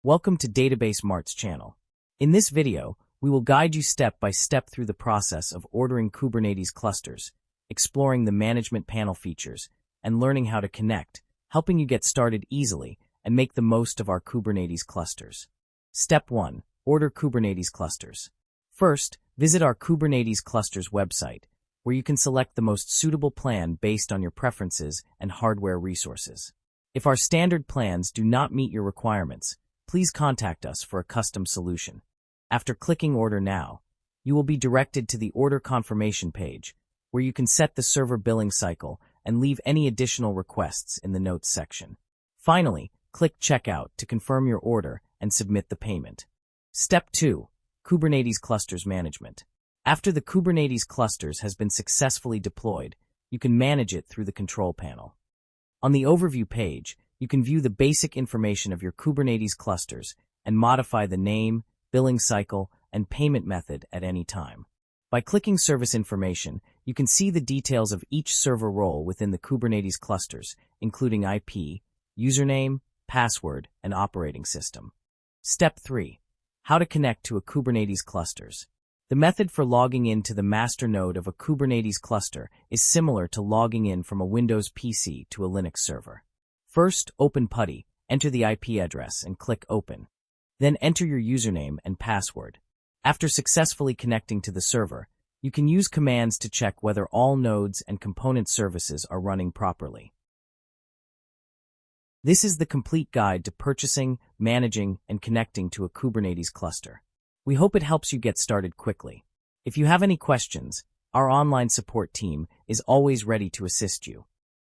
Welcome to Database Mart's channel. In this video, we will guide you step by step through the process of ordering Kubernetes clusters, exploring the management panel features, and learning how to connect, helping you get started easily and make the most of our Kubernetes clusters. Step 1. Order Kubernetes clusters. First, visit our Kubernetes Clusters website, where you can select the most suitable plan based on your preferences and hardware resources. If our standard plans do not meet your requirements, please contact us for a custom solution. After clicking Order Now, you will be directed to the Order Confirmation page, where you can set the server billing cycle and leave any additional requests in the Notes section. Finally, click Checkout to confirm your order and submit the payment. Step 2. Kubernetes Clusters Management. After the Kubernetes clusters has been successfully deployed, you can manage it through the control panel. On the Overview page, you can view the basic information of your Kubernetes clusters and modify the name, billing cycle, and payment method at any time. By clicking Service Information, you can see the details of each server role within the Kubernetes clusters, including IP, username, password, and operating system. Step 3. How to connect to a Kubernetes clusters. The method for logging in to the master node of a Kubernetes cluster is similar to logging in from a Windows PC to a Linux server. First, open PuTTY, enter the IP address, and click Open. Then enter your username and password. After successfully connecting to the server, you can use commands to check whether all nodes and component services are running properly. This is the complete guide to purchasing, managing, and connecting to a Kubernetes cluster. We hope it helps you get started quickly. If you have any questions, our online support team is always ready to assist you.